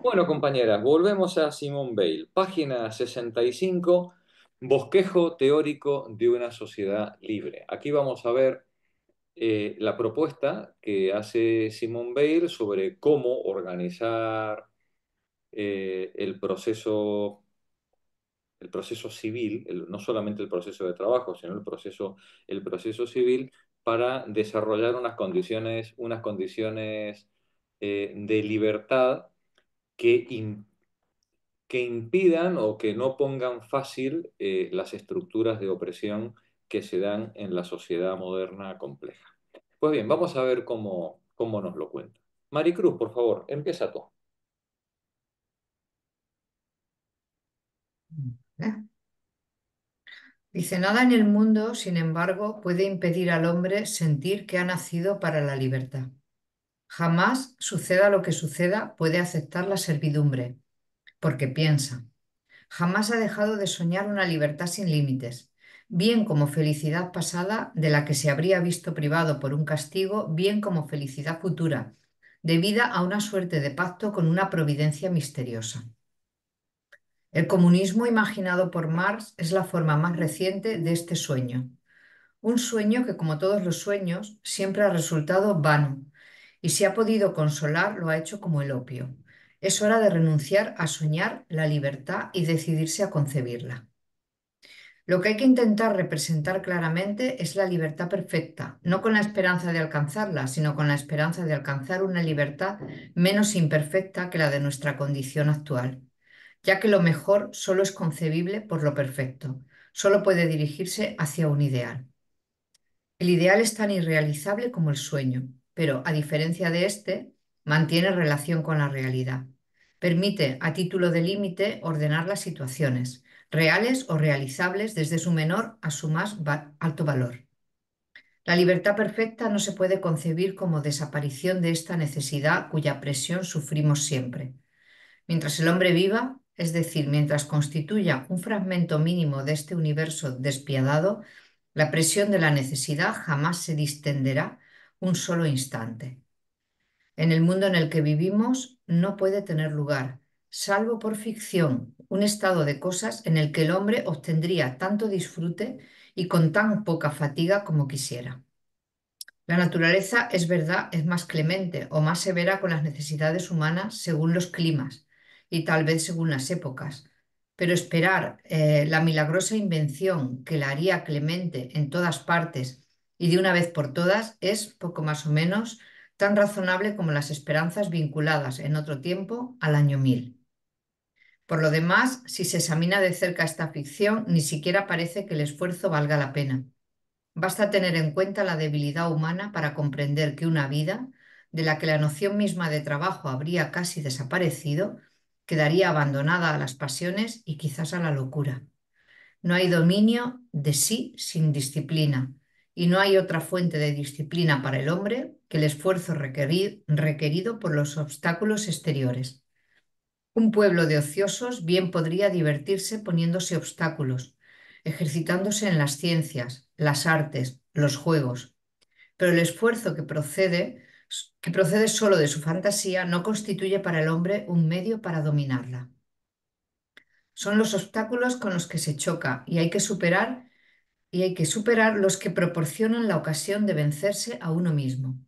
Bueno, compañeras, volvemos a Simone Weil, página 65, bosquejo teórico de una sociedad libre. Aquí vamos a ver la propuesta que hace Simone Weil sobre cómo organizar el proceso civil, no solamente el proceso de trabajo, sino el proceso civil para desarrollar unas condiciones de libertad que que impidan o que no pongan fácil las estructuras de opresión que se dan en la sociedad moderna compleja. Pues bien, vamos a ver cómo nos lo cuenta. Maricruz, por favor, empieza tú. ¿Eh? Dice, nada en el mundo, sin embargo, puede impedir al hombre sentir que ha nacido para la libertad. Jamás, suceda lo que suceda, puede aceptar la servidumbre, porque piensa. Jamás ha dejado de soñar una libertad sin límites, bien como felicidad pasada de la que se habría visto privado por un castigo, bien como felicidad futura, debida a una suerte de pacto con una providencia misteriosa. El comunismo imaginado por Marx es la forma más reciente de este sueño. Un sueño que, como todos los sueños, siempre ha resultado vano, y si ha podido consolar, lo ha hecho como el opio. Es hora de renunciar a soñar la libertad y decidirse a concebirla. Lo que hay que intentar representar claramente es la libertad perfecta, no con la esperanza de alcanzarla, sino con la esperanza de alcanzar una libertad menos imperfecta que la de nuestra condición actual, ya que lo mejor solo es concebible por lo perfecto, solo puede dirigirse hacia un ideal. El ideal es tan irrealizable como el sueño, pero a diferencia de este, mantiene relación con la realidad. Permite, a título de límite, ordenar las situaciones, reales o realizables desde su menor a su más alto valor. La libertad perfecta no se puede concebir como desaparición de esta necesidad cuya presión sufrimos siempre. Mientras el hombre viva, es decir, mientras constituya un fragmento mínimo de este universo despiadado, la presión de la necesidad jamás se distenderá un solo instante. En el mundo en el que vivimos no puede tener lugar, salvo por ficción, un estado de cosas en el que el hombre obtendría tanto disfrute y con tan poca fatiga como quisiera. La naturaleza, es verdad, es más clemente o más severa con las necesidades humanas según los climas y tal vez según las épocas. Pero esperar la milagrosa invención que la haría clemente en todas partes y de una vez por todas es, poco más o menos, tan razonable como las esperanzas vinculadas en otro tiempo al año 1000. Por lo demás, si se examina de cerca esta ficción, ni siquiera parece que el esfuerzo valga la pena. Basta tener en cuenta la debilidad humana para comprender que una vida, de la que la noción misma de trabajo habría casi desaparecido, quedaría abandonada a las pasiones y quizás a la locura. No hay dominio de sí sin disciplina, y no hay otra fuente de disciplina para el hombre que el esfuerzo requerido por los obstáculos exteriores. Un pueblo de ociosos bien podría divertirse poniéndose obstáculos, ejercitándose en las ciencias, las artes, los juegos, pero el esfuerzo que procede solo de su fantasía, no constituye para el hombre un medio para dominarla. Son los obstáculos con los que se choca y hay que superar los que proporcionan la ocasión de vencerse a uno mismo.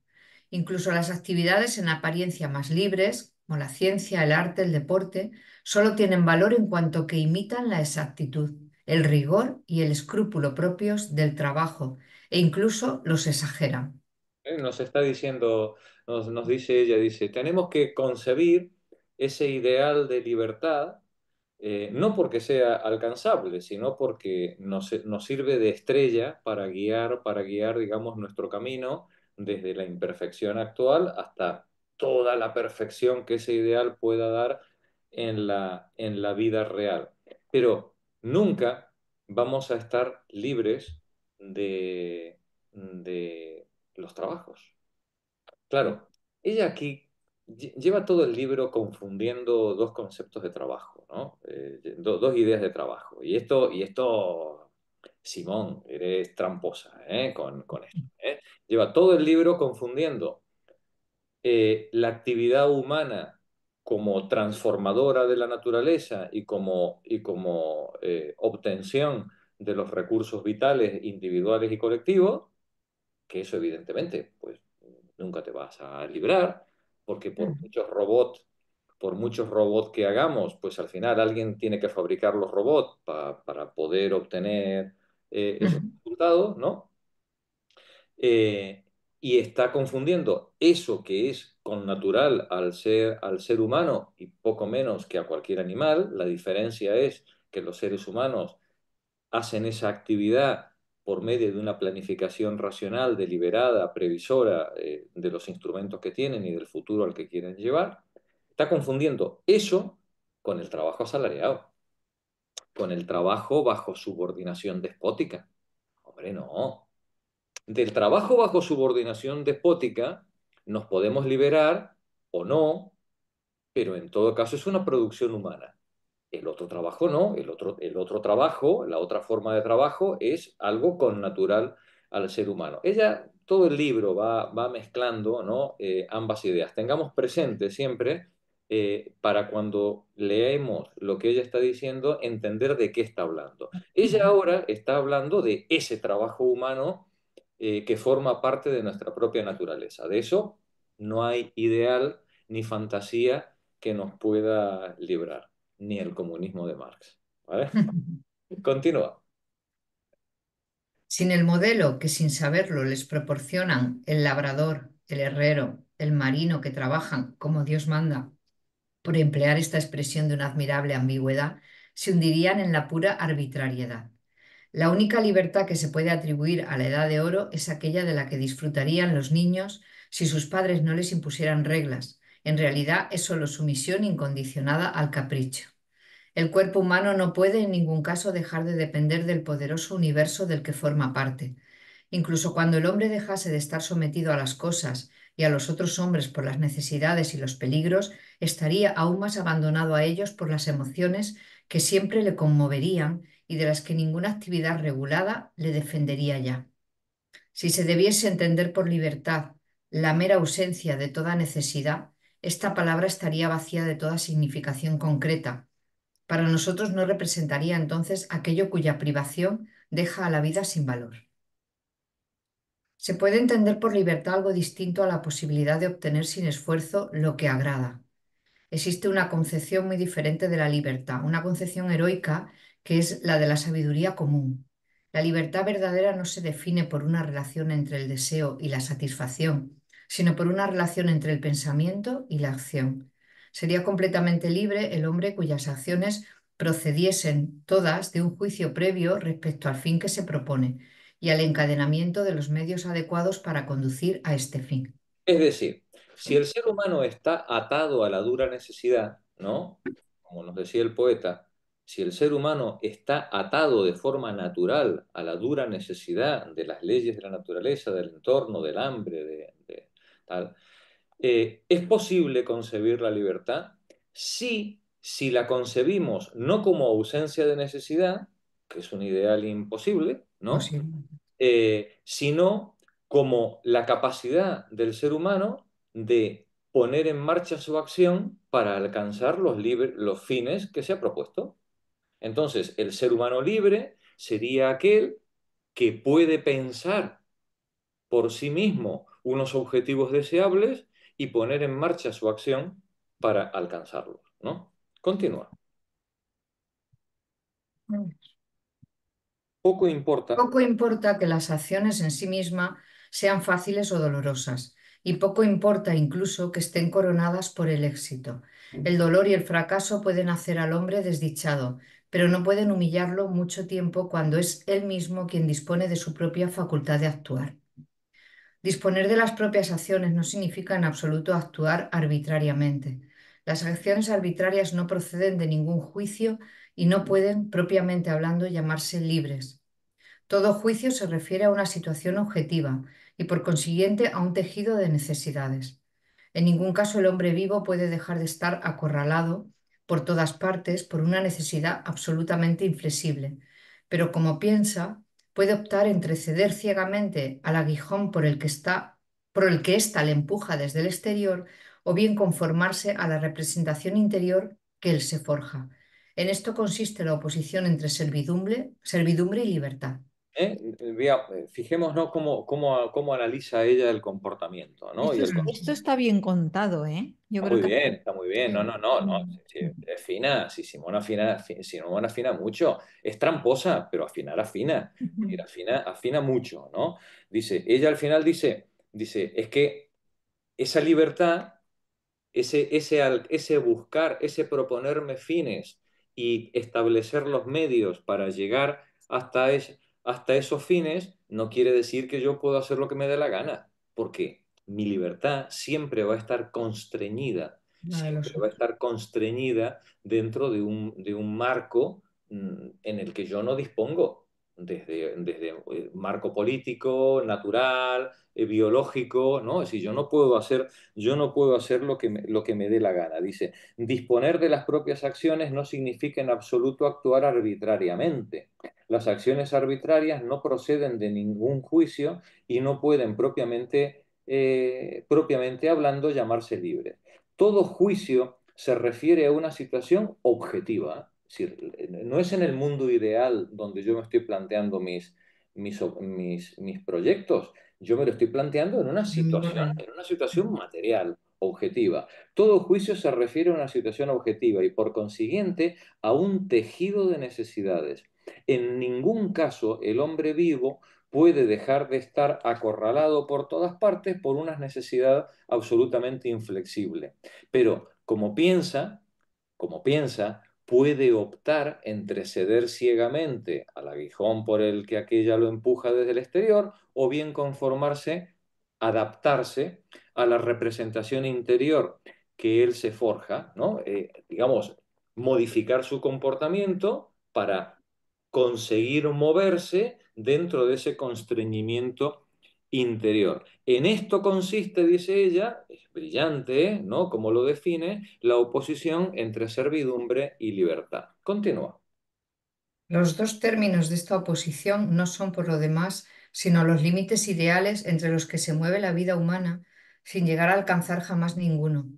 Incluso las actividades en apariencia más libres, como la ciencia, el arte, el deporte, solo tienen valor en cuanto que imitan la exactitud, el rigor y el escrúpulo propios del trabajo, e incluso los exageran. Nos está diciendo, nos dice ella, dice, tenemos que concebir ese ideal de libertad, no porque sea alcanzable, sino porque nos sirve de estrella para guiar, digamos, nuestro camino desde la imperfección actual hasta toda la perfección que ese ideal pueda dar en la vida real. Pero nunca vamos a estar libres de los trabajos. Claro, ella aquí lleva todo el libro confundiendo dos conceptos de trabajo, ¿no? Dos ideas de trabajo. Simón, eres tramposa, con esto, ¿eh? Lleva todo el libro confundiendo la actividad humana como transformadora de la naturaleza y como obtención de los recursos vitales individuales y colectivos, que eso evidentemente pues nunca te vas a librar, porque por muchos robots que hagamos, pues al final alguien tiene que fabricar los robots para poder obtener esos Ujú. resultados, ¿no? Eh, y está confundiendo eso que es con natural al ser humano y poco menos que a cualquier animal. La diferencia es que los seres humanos hacen esa actividad por medio de una planificación racional, deliberada, previsora de los instrumentos que tienen y del futuro al que quieren llevar. Está confundiendo eso con el trabajo asalariado, con el trabajo bajo subordinación despótica. Hombre, no. Del trabajo bajo subordinación despótica nos podemos liberar o no, pero en todo caso es una producción humana. El otro trabajo no, el otro trabajo, la otra forma de trabajo es algo connatural al ser humano. Ella, todo el libro va mezclando, ¿no? Ambas ideas. Tengamos presente siempre, para cuando leemos lo que ella está diciendo, entender de qué está hablando. Ella ahora está hablando de ese trabajo humano que forma parte de nuestra propia naturaleza. De eso no hay ideal ni fantasía que nos pueda librar, ni el comunismo de Marx. ¿Vale? Continúa. Sin el modelo que sin saberlo les proporcionan el labrador, el herrero, el marino que trabajan como Dios manda, por emplear esta expresión de una admirable ambigüedad, se hundirían en la pura arbitrariedad. La única libertad que se puede atribuir a la Edad de Oro es aquella de la que disfrutarían los niños si sus padres no les impusieran reglas. En realidad es solo sumisión incondicionada al capricho. El cuerpo humano no puede en ningún caso dejar de depender del poderoso universo del que forma parte. Incluso cuando el hombre dejase de estar sometido a las cosas y a los otros hombres por las necesidades y los peligros, estaría aún más abandonado a ellos por las emociones que siempre le conmoverían y de las que ninguna actividad regulada le defendería ya. Si se debiese entender por libertad la mera ausencia de toda necesidad, esta palabra estaría vacía de toda significación concreta. Para nosotros no representaría entonces aquello cuya privación deja a la vida sin valor. Se puede entender por libertad algo distinto a la posibilidad de obtener sin esfuerzo lo que agrada. Existe una concepción muy diferente de la libertad, una concepción heroica que es la de la sabiduría común. La libertad verdadera no se define por una relación entre el deseo y la satisfacción, sino por una relación entre el pensamiento y la acción. Sería completamente libre el hombre cuyas acciones procediesen todas de un juicio previo respecto al fin que se propone y al encadenamiento de los medios adecuados para conducir a este fin. Es decir, si el ser humano está atado a la dura necesidad, ¿no? Como nos decía el poeta, si el ser humano está atado de forma natural a la dura necesidad de las leyes de la naturaleza, del entorno, del hambre, tal, ¿es posible concebir la libertad? Sí, si la concebimos no como ausencia de necesidad, que es un ideal imposible, ¿no? Posible. Sino como la capacidad del ser humano de poner en marcha su acción para alcanzar los fines que se ha propuesto. Entonces, el ser humano libre sería aquel que puede pensar por sí mismo unos objetivos deseables y poner en marcha su acción para alcanzarlos, ¿no? Continúa. Poco importa. Poco importa que las acciones en sí mismas sean fáciles o dolorosas, y poco importa incluso que estén coronadas por el éxito. El dolor y el fracaso pueden hacer al hombre desdichado, pero no pueden humillarlo mucho tiempo cuando es él mismo quien dispone de su propia facultad de actuar. Disponer de las propias acciones no significa en absoluto actuar arbitrariamente. Las acciones arbitrarias no proceden de ningún juicio y no pueden, propiamente hablando, llamarse libres. Todo juicio se refiere a una situación objetiva y por consiguiente a un tejido de necesidades. En ningún caso el hombre vivo puede dejar de estar acorralado por todas partes por una necesidad absolutamente inflexible, pero como piensa, puede optar entre ceder ciegamente al aguijón por el que ésta le empuja desde el exterior o bien conformarse a la representación interior que él se forja. En esto consiste la oposición entre servidumbre y libertad. Fijémonos cómo analiza ella el comportamiento, ¿no? Y Esto está bien contado, ¿eh? Yo está creo muy que... bien, está muy bien. No, Sí. no, no, no. Sí, es fina. Si Simona afina, Simona afina mucho. Es tramposa, pero afinar afina. Y afina mucho, ¿no? Ella al final dice, es que esa libertad, ese buscar, ese proponerme fines y establecer los medios para llegar hasta esos fines, no quiere decir que yo puedo hacer lo que me dé la gana, porque mi libertad La de siempre los va a otros. estar constreñida dentro de un marco en el que yo no dispongo, desde marco político, natural, biológico, ¿no? Es decir, yo no puedo hacer lo que me dé la gana. Dice, disponer de las propias acciones no significa en absoluto actuar arbitrariamente. Las acciones arbitrarias no proceden de ningún juicio y no pueden propiamente hablando llamarse libres. Todo juicio se refiere a una situación objetiva. Es decir, no es en el mundo ideal donde yo me estoy planteando mis proyectos. Yo me lo estoy planteando en una El mundo situación, real. en una situación material, objetiva. Todo juicio se refiere a una situación objetiva y por consiguiente a un tejido de necesidades. En ningún caso el hombre vivo puede dejar de estar acorralado por todas partes por una necesidad absolutamente inflexible. Pero como piensa, puede optar entre ceder ciegamente al aguijón por el que aquella lo empuja desde el exterior o bien conformarse, adaptarse a la representación interior que él se forja, ¿no? Digamos, modificar su comportamiento para conseguir moverse dentro de ese constreñimiento interior. En esto consiste, dice ella, es brillante, ¿no? Como lo define, la oposición entre servidumbre y libertad. Continúa. Los dos términos de esta oposición no son, por lo demás, sino los límites ideales entre los que se mueve la vida humana sin llegar a alcanzar jamás ninguno,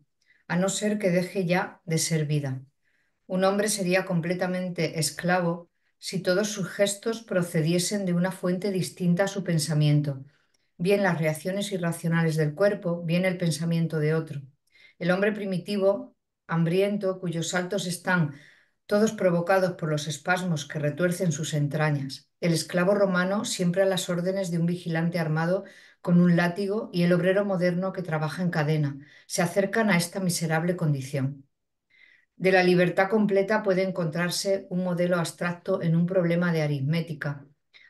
a no ser que deje ya de ser vida. Un hombre sería completamente esclavo si todos sus gestos procediesen de una fuente distinta a su pensamiento, bien las reacciones irracionales del cuerpo, bien el pensamiento de otro. El hombre primitivo, hambriento, cuyos saltos están todos provocados por los espasmos que retuercen sus entrañas. El esclavo romano siempre a las órdenes de un vigilante armado con un látigo y el obrero moderno que trabaja en cadena, se acercan a esta miserable condición. De la libertad completa puede encontrarse un modelo abstracto en un problema de aritmética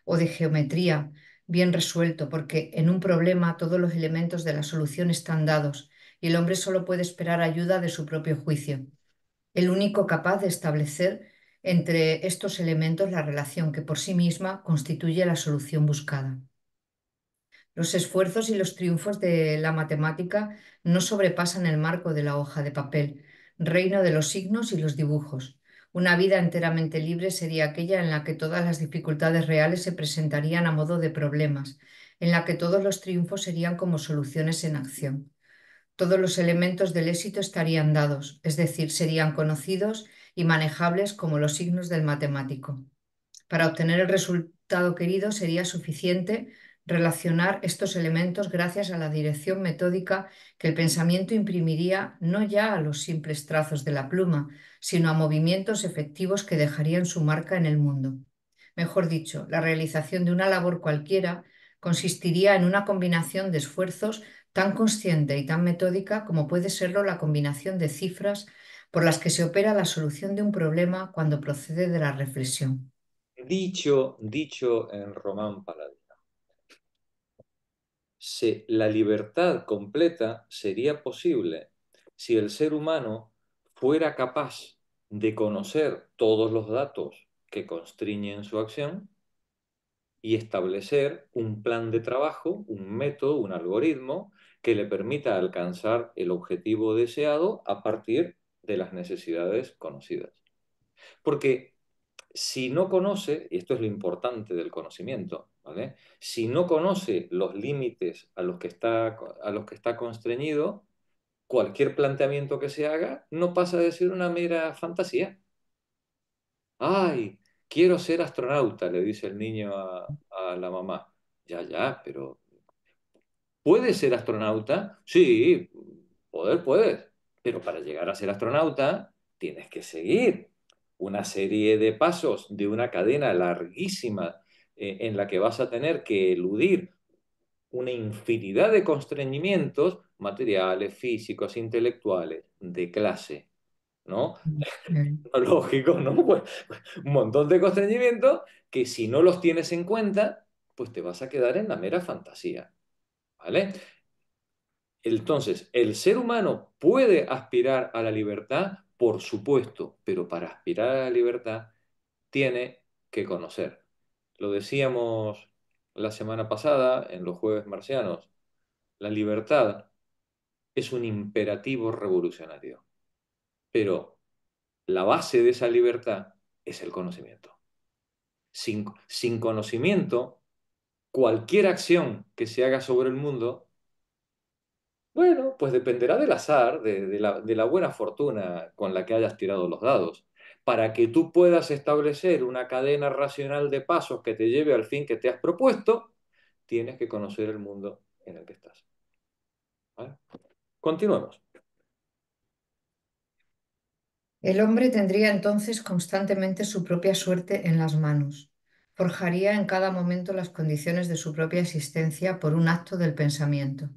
o de geometría bien resuelto, porque en un problema todos los elementos de la solución están dados y el hombre solo puede esperar ayuda de su propio juicio, el único capaz de establecer entre estos elementos la relación que por sí misma constituye la solución buscada. Los esfuerzos y los triunfos de la matemática no sobrepasan el marco de la hoja de papel, reino de los signos y los dibujos. Una vida enteramente libre sería aquella en la que todas las dificultades reales se presentarían a modo de problemas, en la que todos los triunfos serían como soluciones en acción. Todos los elementos del éxito estarían dados, es decir, serían conocidos y manejables como los signos del matemático. Para obtener el resultado querido sería suficiente relacionar estos elementos gracias a la dirección metódica que el pensamiento imprimiría no ya a los simples trazos de la pluma, sino a movimientos efectivos que dejarían su marca en el mundo. Mejor dicho, la realización de una labor cualquiera consistiría en una combinación de esfuerzos tan consciente y tan metódica como puede serlo la combinación de cifras por las que se opera la solución de un problema cuando procede de la reflexión. Dicho en Román Paladino, la libertad completa sería posible si el ser humano fuera capaz de conocer todos los datos que constriñen su acción y establecer un plan de trabajo, un método, un algoritmo que le permita alcanzar el objetivo deseado a partir de las necesidades conocidas. Porque si no conoce, y esto es lo importante del conocimiento, ¿vale? Si no conoce los límites a los que está constreñido, cualquier planteamiento que se haga no pasa de ser una mera fantasía. Ay, quiero ser astronauta, le dice el niño a la mamá. Ya, ya, pero ¿puedes ser astronauta? Sí, poder puedes, pero para llegar a ser astronauta tienes que seguir una serie de pasos de una cadena larguísima en la que vas a tener que eludir una infinidad de constreñimientos materiales, físicos, intelectuales, de clase, ¿no? Mm. Lógico, ¿no? Pues un montón de constreñimientos que si no los tienes en cuenta, pues te vas a quedar en la mera fantasía, ¿vale? Entonces, ¿el ser humano puede aspirar a la libertad? Por supuesto, pero para aspirar a la libertad tiene que conocer. Lo decíamos la semana pasada en los jueves marcianos, la libertad es un imperativo revolucionario, pero la base de esa libertad es el conocimiento. Sin conocimiento, cualquier acción que se haga sobre el mundo, bueno, pues dependerá del azar, de la buena fortuna con la que hayas tirado los dados. Para que tú puedas establecer una cadena racional de pasos que te lleve al fin que te has propuesto, tienes que conocer el mundo en el que estás. ¿Vale? Continuemos. El hombre tendría entonces constantemente su propia suerte en las manos. Forjaría en cada momento las condiciones de su propia existencia por un acto del pensamiento.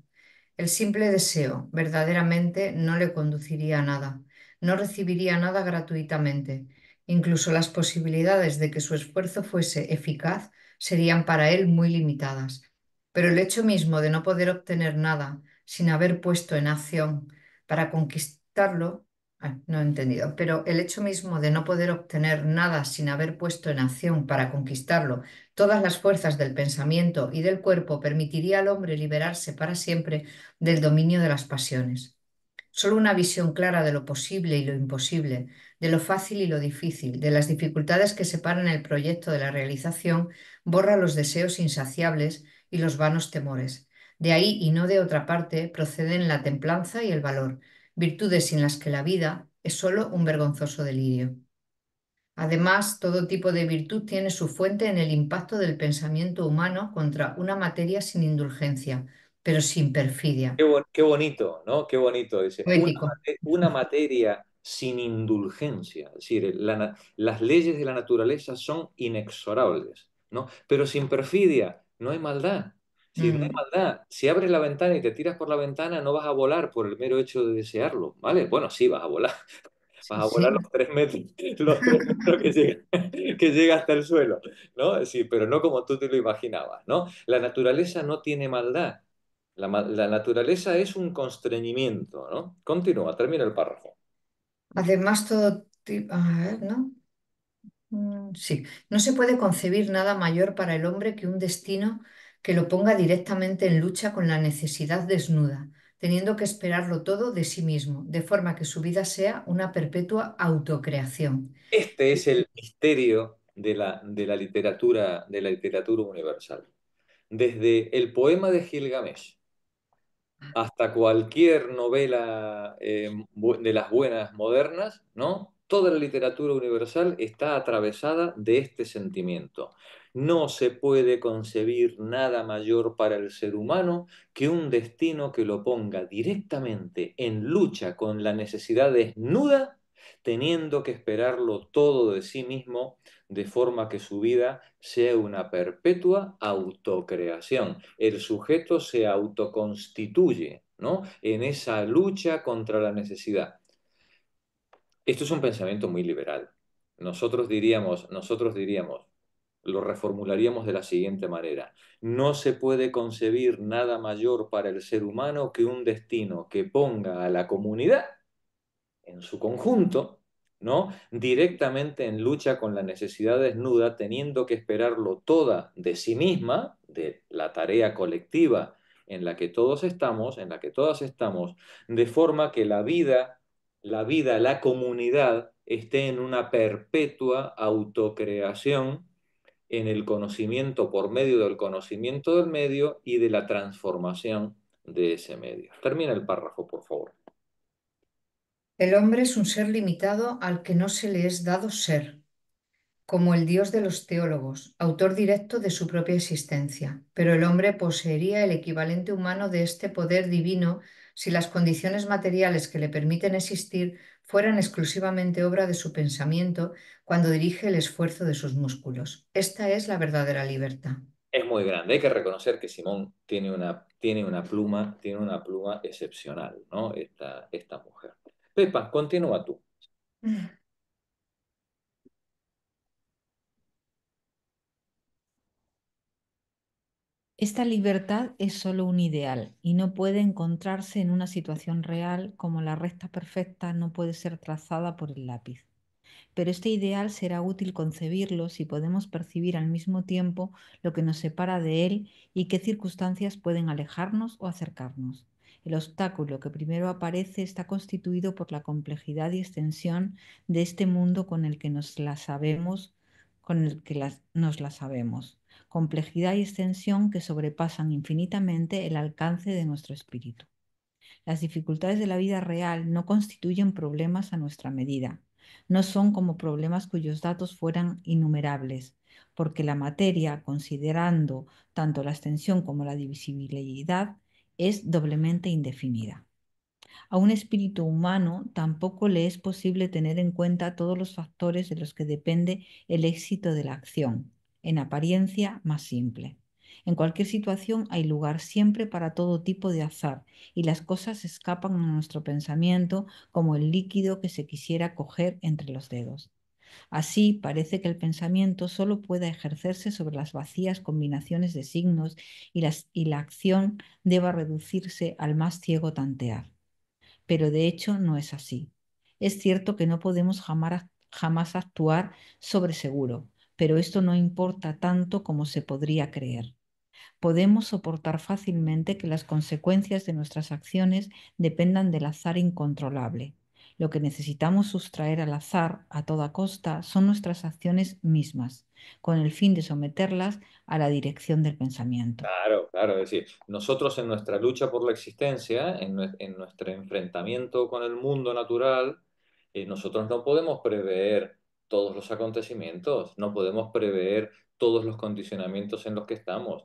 El simple deseo verdaderamente no le conduciría a nada, no recibiría nada gratuitamente. Incluso las posibilidades de que su esfuerzo fuese eficaz serían para él muy limitadas. Pero el hecho mismo de no poder obtener nada sin haber puesto en acción para conquistarlo, no he entendido, pero el hecho mismo de no poder obtener nada sin haber puesto en acción para conquistarlo, todas las fuerzas del pensamiento y del cuerpo permitiría al hombre liberarse para siempre del dominio de las pasiones. Solo una visión clara de lo posible y lo imposible, de lo fácil y lo difícil, de las dificultades que separan el proyecto de la realización, borra los deseos insaciables y los vanos temores. De ahí y no de otra parte proceden la templanza y el valor, virtudes sin las que la vida es solo un vergonzoso delirio. Además, todo tipo de virtud tiene su fuente en el impacto del pensamiento humano contra una materia sin indulgencia, pero sin perfidia. Qué bonito, ¿no? Qué bonito. Dice, Poético. una materia sin indulgencia. Es decir, las leyes de la naturaleza son inexorables, ¿no? Pero sin perfidia, no hay maldad. Si no hay Mm, maldad, si abres la ventana y te tiras por la ventana, no vas a volar por el mero hecho de desearlo, ¿vale? Bueno, sí, vas a volar. sí, Vas a sí. volar los 3 metros, los 3 metros que llega hasta el suelo, ¿no? Sí, pero no como tú te lo imaginabas, ¿no? La naturaleza no tiene maldad. La naturaleza es un constreñimiento, ¿no? Continúa, termina el párrafo. Además, todo tipo... A ver, ¿no? Sí, no se puede concebir nada mayor para el hombre que un destino que lo ponga directamente en lucha con la necesidad desnuda, teniendo que esperarlo todo de sí mismo, de forma que su vida sea una perpetua autocreación. Este es el misterio de la literatura universal. Desde el poema de Gilgamesh hasta cualquier novela de las buenas modernas, ¿no? Toda la literatura universal está atravesada de este sentimiento. No se puede concebir nada mayor para el ser humano que un destino que lo ponga directamente en lucha con la necesidad desnuda, teniendo que esperarlo todo de sí mismo, de forma que su vida sea una perpetua autocreación. El sujeto se autoconstituye, ¿no? En esa lucha contra la necesidad. Esto es un pensamiento muy liberal. Nosotros diríamos, lo reformularíamos de la siguiente manera. No se puede concebir nada mayor para el ser humano que un destino que ponga a la comunidad en su conjunto, ¿no? Directamente en lucha con la necesidad desnuda, teniendo que esperarlo toda de sí misma, de la tarea colectiva en la que todos estamos, en la que todas estamos, de forma que la comunidad esté en una perpetua autocreación en el conocimiento por medio del conocimiento del medio y de la transformación de ese medio. Termina el párrafo, por favor. El hombre es un ser limitado al que no se le es dado ser, como el Dios de los teólogos, autor directo de su propia existencia. Pero el hombre poseería el equivalente humano de este poder divino si las condiciones materiales que le permiten existir fueran exclusivamente obra de su pensamiento cuando dirige el esfuerzo de sus músculos. Esta es la verdadera libertad. Es muy grande. Hay que reconocer que Simón tiene una pluma excepcional, ¿no? Esta mujer. Pepa, continúa tú. Esta libertad es solo un ideal y no puede encontrarse en una situación real como la recta perfecta no puede ser trazada por el lápiz. Pero este ideal será útil concebirlo si podemos percibir al mismo tiempo lo que nos separa de él y qué circunstancias pueden alejarnos o acercarnos. El obstáculo que primero aparece está constituido por la complejidad y extensión de este mundo con el que nos la sabemos. Complejidad y extensión que sobrepasan infinitamente el alcance de nuestro espíritu. Las dificultades de la vida real no constituyen problemas a nuestra medida, no son como problemas cuyos datos fueran innumerables, porque la materia, considerando tanto la extensión como la divisibilidad, es doblemente indefinida. A un espíritu humano tampoco le es posible tener en cuenta todos los factores de los que depende el éxito de la acción, en apariencia más simple. En cualquier situación hay lugar siempre para todo tipo de azar y las cosas escapan a nuestro pensamiento como el líquido que se quisiera coger entre los dedos. Así parece que el pensamiento solo pueda ejercerse sobre las vacías combinaciones de signos y la acción deba reducirse al más ciego tantear, pero de hecho no es así. Es cierto que no podemos jamás actuar sobre seguro, pero esto no importa tanto como se podría creer. Podemos soportar fácilmente que las consecuencias de nuestras acciones dependan del azar incontrolable. Lo que necesitamos sustraer al azar a toda costa son nuestras acciones mismas, con el fin de someterlas a la dirección del pensamiento. Claro, claro, es decir, nosotros en nuestra lucha por la existencia, en nuestro enfrentamiento con el mundo natural, nosotros no podemos prever todos los acontecimientos, no podemos prever todos los condicionamientos en los que estamos,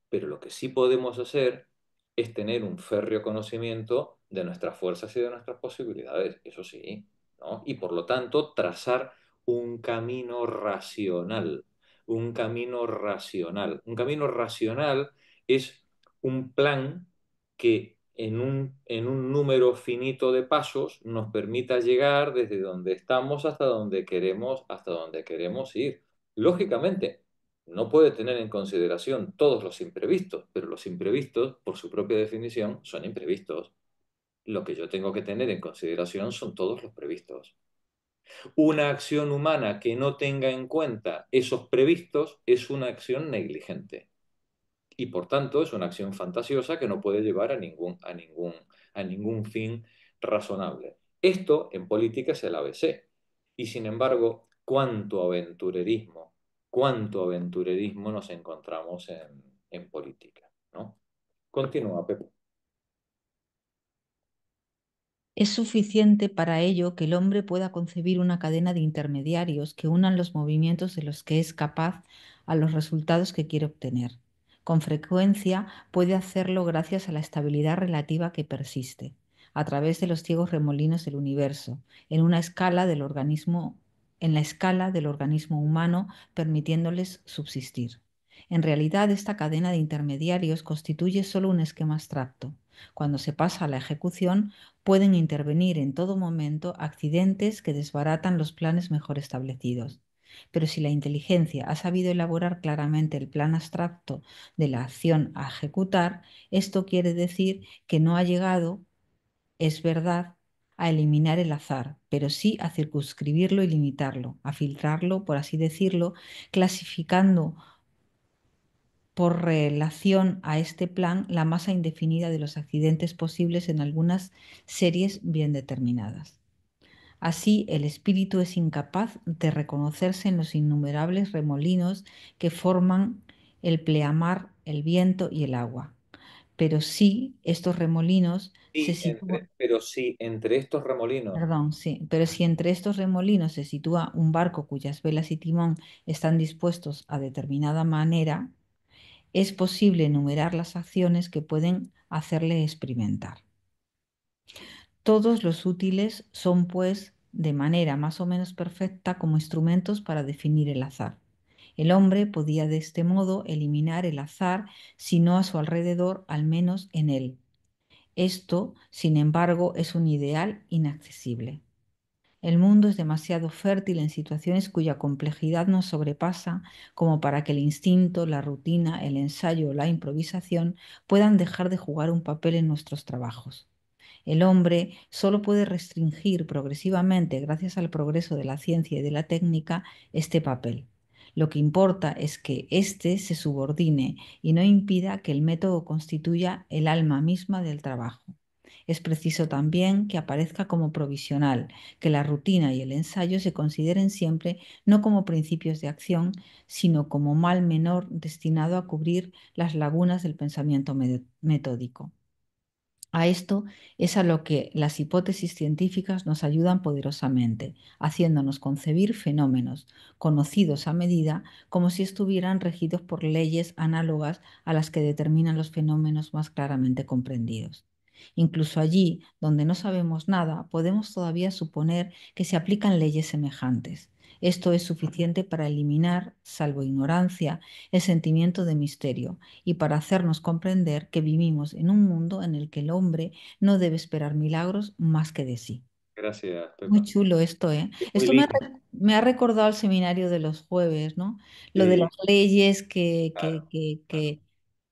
pero lo que sí podemos hacer es tener un férreo conocimiento de nuestras fuerzas y de nuestras posibilidades, eso sí, ¿no? Y por lo tanto, trazar un camino racional, un camino racional. Un camino racional es un plan que en un número finito de pasos nos permita llegar desde donde estamos hasta donde queremos ir. Lógicamente, no puede tener en consideración todos los imprevistos, pero los imprevistos, por su propia definición, son imprevistos. Lo que yo tengo que tener en consideración son todos los previstos. Una acción humana que no tenga en cuenta esos previstos es una acción negligente y por tanto es una acción fantasiosa que no puede llevar a ningún fin razonable. Esto en política es el ABC. Y sin embargo, cuánto aventurerismo nos encontramos en política, ¿no? Continúa, Pepe. Es suficiente para ello que el hombre pueda concebir una cadena de intermediarios que unan los movimientos de los que es capaz a los resultados que quiere obtener. Con frecuencia puede hacerlo gracias a la estabilidad relativa que persiste, a través de los ciegos remolinos del universo, en la escala del organismo humano, permitiéndoles subsistir. En realidad, esta cadena de intermediarios constituye solo un esquema abstracto. Cuando se pasa a la ejecución, pueden intervenir en todo momento accidentes que desbaratan los planes mejor establecidos. Pero si la inteligencia ha sabido elaborar claramente el plan abstracto de la acción a ejecutar, esto quiere decir que no ha llegado, es verdad, a eliminar el azar, pero sí a circunscribirlo y limitarlo, a filtrarlo, por así decirlo, clasificando por relación a este plan la masa indefinida de los accidentes posibles en algunas series bien determinadas. Así, el espíritu es incapaz de reconocerse en los innumerables remolinos que forman el pleamar, el viento y el agua. Pero sí, estos remolinos se Sí, sitúa, pero sí, entre estos remolinos. perdón, sí, pero si entre estos remolinos se sitúa un barco cuyas velas y timón están dispuestos a determinada manera, es posible enumerar las acciones que pueden hacerle experimentar. Todos los útiles son, pues, de manera más o menos perfecta como instrumentos para definir el azar. El hombre podía de este modo eliminar el azar, si no a su alrededor, al menos en él. Esto, sin embargo, es un ideal inaccesible. El mundo es demasiado fértil en situaciones cuya complejidad nos sobrepasa como para que el instinto, la rutina, el ensayo o la improvisación puedan dejar de jugar un papel en nuestros trabajos. El hombre solo puede restringir progresivamente, gracias al progreso de la ciencia y de la técnica, este papel. Lo que importa es que éste se subordine y no impida que el método constituya el alma misma del trabajo. Es preciso también que aparezca como provisional, que la rutina y el ensayo se consideren siempre no como principios de acción, sino como mal menor destinado a cubrir las lagunas del pensamiento metódico. A esto es a lo que las hipótesis científicas nos ayudan poderosamente, haciéndonos concebir fenómenos conocidos a medida como si estuvieran regidos por leyes análogas a las que determinan los fenómenos más claramente comprendidos. Incluso allí donde no sabemos nada, podemos todavía suponer que se aplican leyes semejantes. Esto es suficiente para eliminar, salvo ignorancia, el sentimiento de misterio y para hacernos comprender que vivimos en un mundo en el que el hombre no debe esperar milagros más que de sí. Gracias, Muy Pepa. chulo esto, ¿eh? Es muy Esto lindo. me ha recordado al seminario de los jueves, ¿no? Lo de las Sí, leyes claro, claro.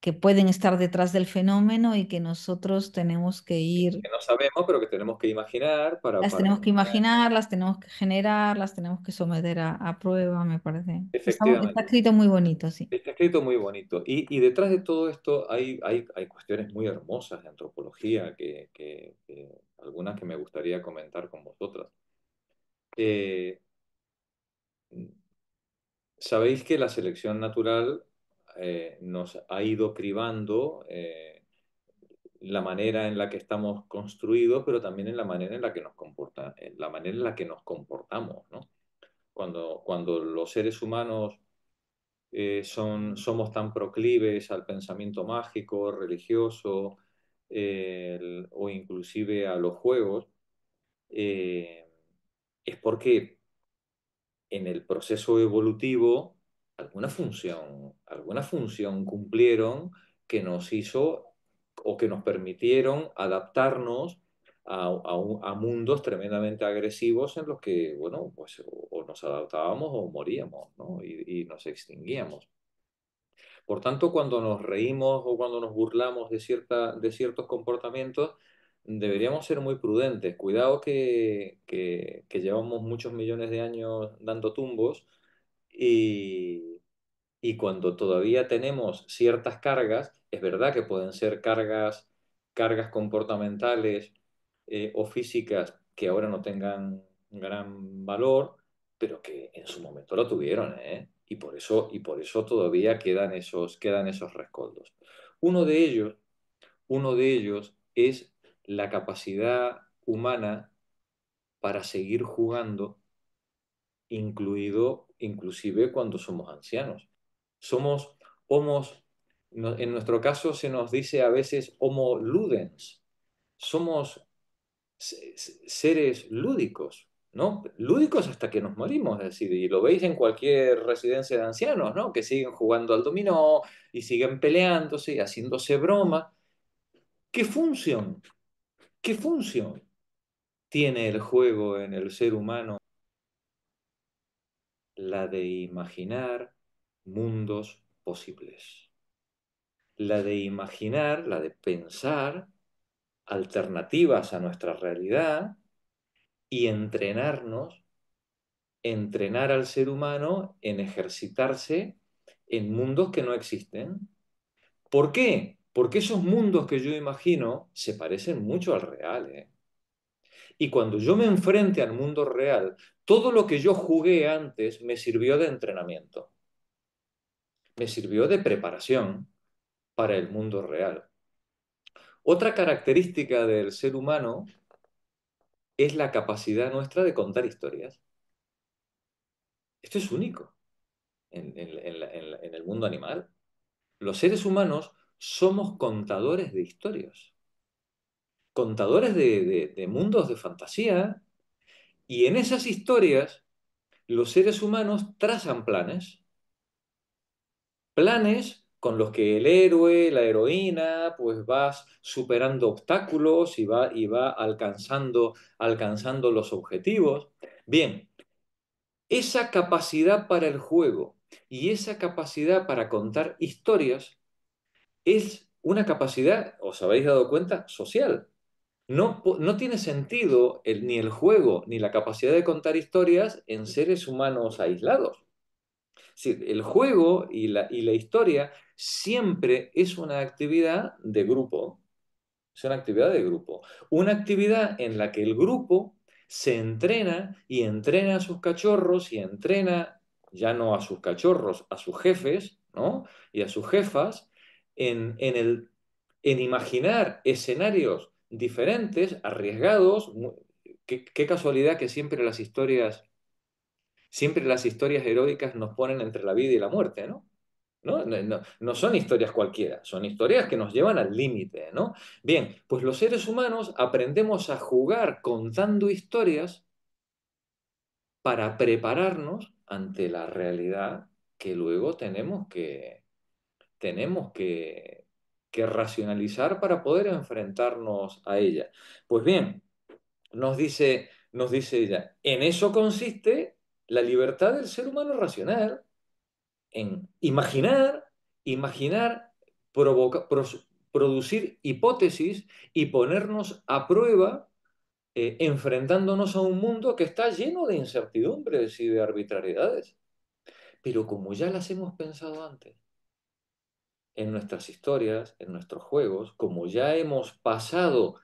que pueden estar detrás del fenómeno y que nosotros tenemos que ir, Que no sabemos, pero que tenemos que imaginar las para tenemos que imaginar, las tenemos que generar, las tenemos que someter a prueba, me parece. Está efectivamente. escrito muy bonito, sí. Está escrito muy bonito. Y detrás de todo esto hay cuestiones muy hermosas de antropología, algunas que me gustaría comentar con vosotras. Eh, Sabéis que la selección natural nos ha ido cribando la manera en la que estamos construidos, pero también en la manera en la que nos comporta, en la manera en la que nos comportamos, ¿no? Cuando los seres humanos somos tan proclives al pensamiento mágico, religioso, o inclusive a los juegos, eh, es porque en el proceso evolutivo alguna función cumplieron que nos hizo o que nos permitieron adaptarnos a mundos tremendamente agresivos en los que, bueno, pues o nos adaptábamos o moríamos, ¿no? Y nos extinguíamos. Por tanto, cuando nos reímos o cuando nos burlamos de ciertos comportamientos, deberíamos ser muy prudentes. Cuidado que llevamos muchos millones de años dando tumbos y, y cuando todavía tenemos ciertas cargas, es verdad que pueden ser cargas comportamentales o físicas que ahora no tengan gran valor, pero que en su momento lo tuvieron, ¿eh? Y por eso todavía quedan esos rescoldos. Uno de ellos, uno de ellos es la capacidad humana para seguir jugando, inclusive cuando somos ancianos. Somos homos, en nuestro caso se nos dice a veces homo ludens. Somos seres lúdicos, ¿no? Lúdicos hasta que nos morimos, es decir, y lo veis en cualquier residencia de ancianos, ¿no? Que siguen jugando al dominó y siguen peleándose y haciéndose broma. ¿Qué función? ¿Qué función tiene el juego en el ser humano? La de imaginar mundos posibles. La de imaginar, la de pensar alternativas a nuestra realidad y entrenar al ser humano en ejercitarse en mundos que no existen. ¿Por qué? Porque esos mundos que yo imagino se parecen mucho al real, ¿eh? Y cuando yo me enfrente al mundo real, todo lo que yo jugué antes me sirvió de entrenamiento, me sirvió de preparación para el mundo real. Otra característica del ser humano es la capacidad nuestra de contar historias. Esto es único en el mundo animal. Los seres humanos somos contadores de historias, contadores de mundos de fantasía, y en esas historias los seres humanos trazan planes, planes con los que el héroe, la heroína, pues va superando obstáculos y va alcanzando los objetivos. Bien, esa capacidad para el juego y esa capacidad para contar historias es una capacidad, ¿os habéis dado cuenta?, social. No tiene sentido ni el juego ni la capacidad de contar historias en seres humanos aislados. Es decir, el juego y la historia siempre es una actividad de grupo. Es una actividad de grupo. Una actividad en la que el grupo se entrena y entrena a sus cachorros y entrena ya no a sus cachorros, a sus jefes, ¿no? Y a sus jefas en imaginar escenarios diferentes, arriesgados. Qué casualidad que siempre las historias heroicas nos ponen entre la vida y la muerte, ¿no? No son historias cualquiera, son historias que nos llevan al límite, ¿no? Bien, pues los seres humanos aprendemos a jugar contando historias para prepararnos ante la realidad que luego tenemos que racionalizar para poder enfrentarnos a ella. Pues bien, nos dice ella, en eso consiste la libertad del ser humano racional, en imaginar, producir hipótesis y ponernos a prueba, enfrentándonos a un mundo que está lleno de incertidumbres y de arbitrariedades. Pero como ya las hemos pensado antes, en nuestras historias, en nuestros juegos, como ya hemos pasado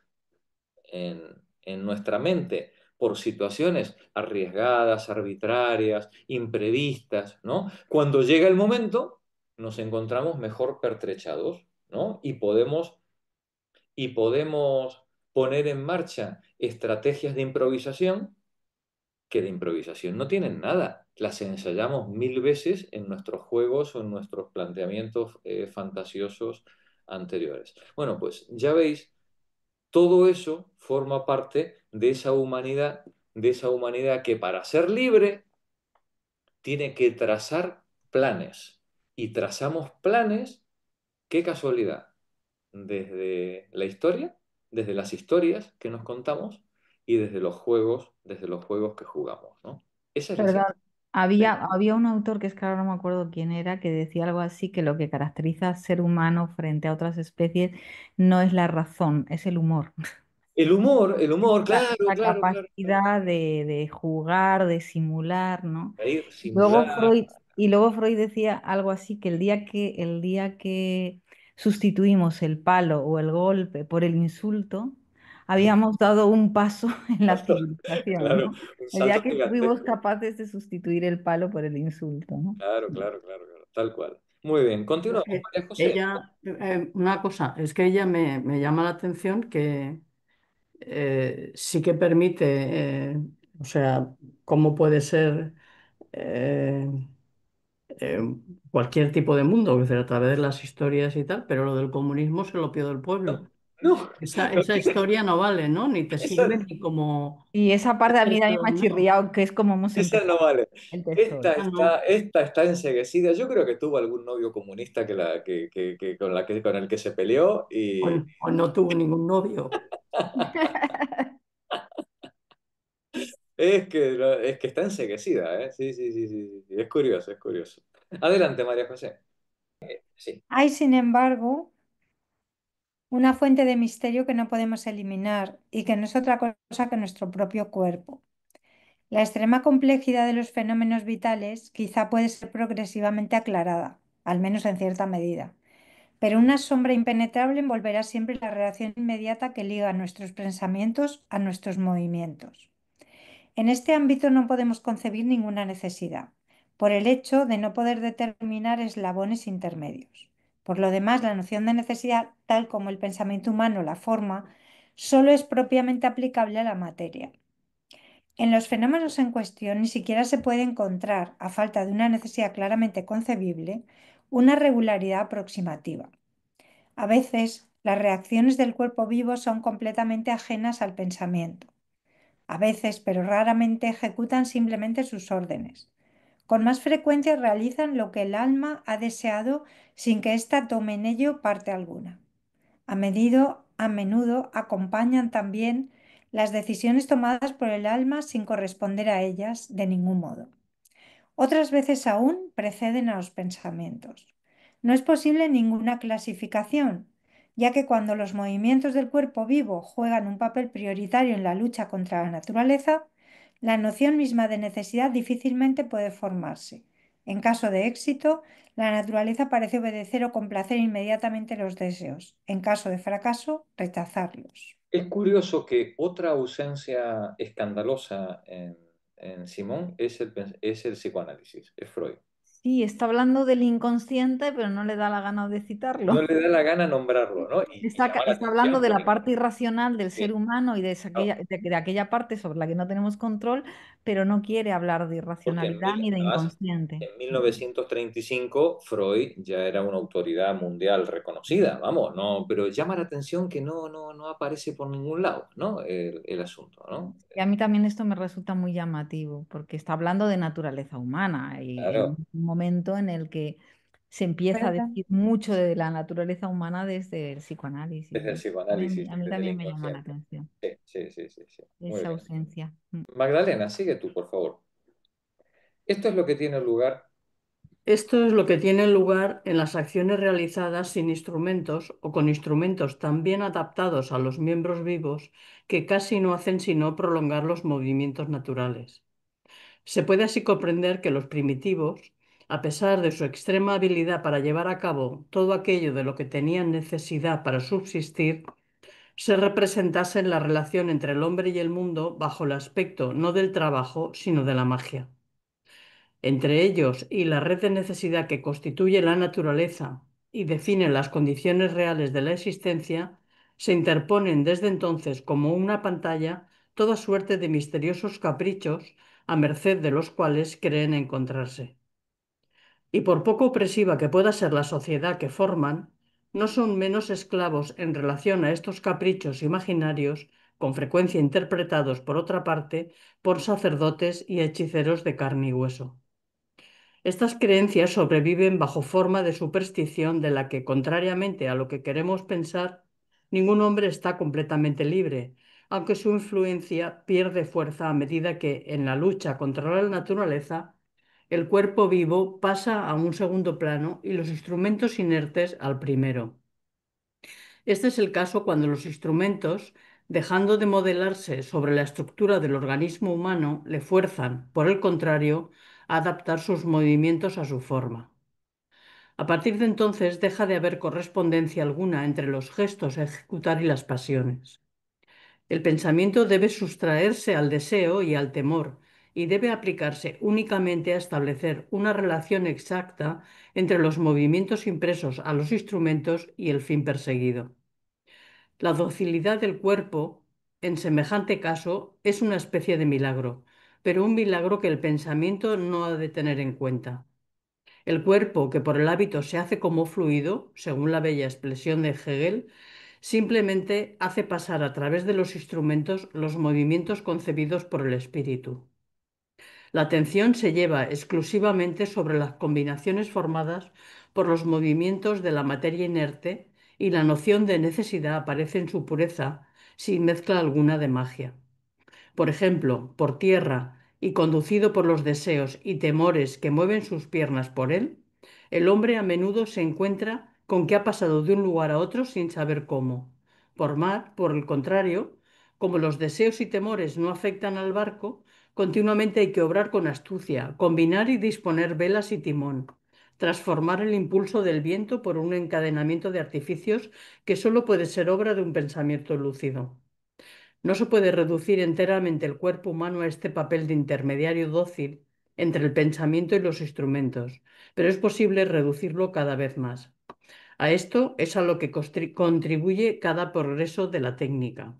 en nuestra mente por situaciones arriesgadas, arbitrarias, imprevistas, ¿no? Cuando llega el momento, nos encontramos mejor pertrechados, ¿no? Y podemos poner en marcha estrategias de improvisación que de improvisación no tienen nada. Las ensayamos mil veces en nuestros juegos o en nuestros planteamientos fantasiosos anteriores. Bueno, pues ya veis, todo eso forma parte de esa humanidad que para ser libre tiene que trazar planes. Y trazamos planes, qué casualidad, desde las historias que nos contamos y desde los juegos que jugamos, ¿no? Esa es la Perdón, ciencia. había un autor que es que ahora no me acuerdo quién era, que decía algo así, que lo que caracteriza al ser humano frente a otras especies no es la razón, es el humor. El humor, claro, La claro, claro, claro. capacidad de jugar, de simular, ¿no? Reír, Y luego simular. Freud, y luego Freud decía algo así, que el día que sustituimos el palo o el golpe por el insulto, habíamos dado un paso en la civilización, Claro, ¿no? un El día salto que fuimos gigantesco. capaces de sustituir el palo por el insulto, ¿no? Claro, claro, claro, claro, tal cual. Muy bien, Es continuamos, que María José. ella, una cosa, es que ella me llama la atención que sí que permite, o sea, cómo puede ser eh, eh, cualquier tipo de mundo, es decir, a través de las historias y tal, pero lo del comunismo se lo pidió el pueblo. No, Esa, no esa tiene, historia no vale, ¿no? Ni te sirve esa, ni como Y esa parte a mí también me ha torneo. chirriado, que es como hemos esa no empezado vale. el Esta tesoro. Ah, está, no, esta está enceguecida. Yo creo que tuvo algún novio comunista con el que se peleó y o no tuvo ningún novio. es que está enceguecida, ¿eh? Sí, sí, sí, sí, sí, sí. Es curioso, es curioso. Adelante, María José. Sí. Hay, sin embargo, una fuente de misterio que no podemos eliminar y que no es otra cosa que nuestro propio cuerpo. La extrema complejidad de los fenómenos vitales quizá puede ser progresivamente aclarada, al menos en cierta medida, pero una sombra impenetrable envolverá siempre la relación inmediata que liga nuestros pensamientos a nuestros movimientos. En este ámbito no podemos concebir ninguna necesidad, por el hecho de no poder determinar eslabones intermedios. Por lo demás, la noción de necesidad, tal como el pensamiento humano la forma, solo es propiamente aplicable a la materia. En los fenómenos en cuestión ni siquiera se puede encontrar, a falta de una necesidad claramente concebible, una regularidad aproximativa. A veces, las reacciones del cuerpo vivo son completamente ajenas al pensamiento. A veces, pero raramente, ejecutan simplemente sus órdenes. Con más frecuencia realizan lo que el alma ha deseado sin que ésta tome en ello parte alguna. A menudo acompañan también las decisiones tomadas por el alma sin corresponder a ellas de ningún modo. Otras veces aún preceden a los pensamientos. No es posible ninguna clasificación, ya que cuando los movimientos del cuerpo vivo juegan un papel prioritario en la lucha contra la naturaleza, la noción misma de necesidad difícilmente puede formarse. En caso de éxito, la naturaleza parece obedecer o complacer inmediatamente los deseos. En caso de fracaso, rechazarlos. Es curioso que otra ausencia escandalosa en Simón es el psicoanálisis, es Freud. Sí, está hablando del inconsciente, pero no le da la gana de No citarlo. le da la gana nombrarlo, ¿no? Y Está, llama la está hablando atención de la porque parte irracional del sí, ser humano y no, de aquella parte sobre la que no tenemos control, pero no quiere hablar de porque irracionalidad ni de además inconsciente. en 1935 Freud ya era una autoridad mundial reconocida, vamos, no, pero llama la atención que no aparece por ningún lado, ¿no? El asunto, ¿no? Y a mí también esto me resulta muy llamativo, porque está hablando de naturaleza humana y en Claro, un momento en el que se empieza a ¿Verdad? decir mucho de la naturaleza humana desde el psicoanálisis, desde el ¿no? psicoanálisis, A mí desde el también me llama la inconsciente. atención Sí, sí, sí, sí, sí. Muy esa bien. ausencia. Magdalena, sigue tú, por favor. Esto es lo que tiene lugar. Esto es lo que tiene lugar en las acciones realizadas sin instrumentos o con instrumentos tan bien adaptados a los miembros vivos que casi no hacen sino prolongar los movimientos naturales. Se puede así comprender que los primitivos, a pesar de su extrema habilidad para llevar a cabo todo aquello de lo que tenían necesidad para subsistir, se representasen la relación entre el hombre y el mundo bajo el aspecto no del trabajo, sino de la magia. Entre ellos y la red de necesidad que constituye la naturaleza y define las condiciones reales de la existencia, se interponen desde entonces como una pantalla toda suerte de misteriosos caprichos a merced de los cuales creen encontrarse. Y por poco opresiva que pueda ser la sociedad que forman, no son menos esclavos en relación a estos caprichos imaginarios, con frecuencia interpretados por otra parte por sacerdotes y hechiceros de carne y hueso. Estas creencias sobreviven bajo forma de superstición de la que, contrariamente a lo que queremos pensar, ningún hombre está completamente libre, aunque su influencia pierde fuerza a medida que, en la lucha contra la naturaleza, el cuerpo vivo pasa a un segundo plano y los instrumentos inertes al primero. Este es el caso cuando los instrumentos, dejando de modelarse sobre la estructura del organismo humano, le fuerzan, por el contrario, a adaptar sus movimientos a su forma. A partir de entonces deja de haber correspondencia alguna entre los gestos a ejecutar y las pasiones. El pensamiento debe sustraerse al deseo y al temor y debe aplicarse únicamente a establecer una relación exacta entre los movimientos impresos a los instrumentos y el fin perseguido. La docilidad del cuerpo, en semejante caso, es una especie de milagro, pero un milagro que el pensamiento no ha de tener en cuenta. El cuerpo, que por el hábito se hace como fluido, según la bella expresión de Hegel, simplemente hace pasar a través de los instrumentos los movimientos concebidos por el espíritu. La atención se lleva exclusivamente sobre las combinaciones formadas por los movimientos de la materia inerte y la noción de necesidad aparece en su pureza, sin mezcla alguna de magia. Por ejemplo, por tierra y conducido por los deseos y temores que mueven sus piernas por él, el hombre a menudo se encuentra con que ha pasado de un lugar a otro sin saber cómo. Por mar, por el contrario, como los deseos y temores no afectan al barco, continuamente hay que obrar con astucia, combinar y disponer velas y timón, transformar el impulso del viento por un encadenamiento de artificios que solo puede ser obra de un pensamiento lúcido. No se puede reducir enteramente el cuerpo humano a este papel de intermediario dócil entre el pensamiento y los instrumentos, pero es posible reducirlo cada vez más. A esto es a lo que contribuye cada progreso de la técnica.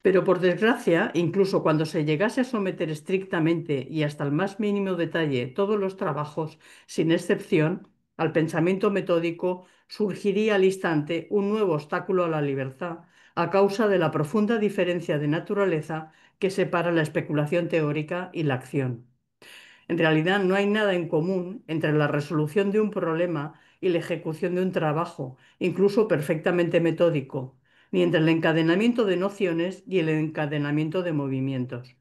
Pero por desgracia, incluso cuando se llegase a someter estrictamente y hasta el más mínimo detalle todos los trabajos, sin excepción, al pensamiento metódico, surgiría al instante un nuevo obstáculo a la libertad a causa de la profunda diferencia de naturaleza que separa la especulación teórica y la acción. En realidad no hay nada en común entre la resolución de un problema y la ejecución de un trabajo, incluso perfectamente metódico, ni entre el encadenamiento de nociones y el encadenamiento de movimientos.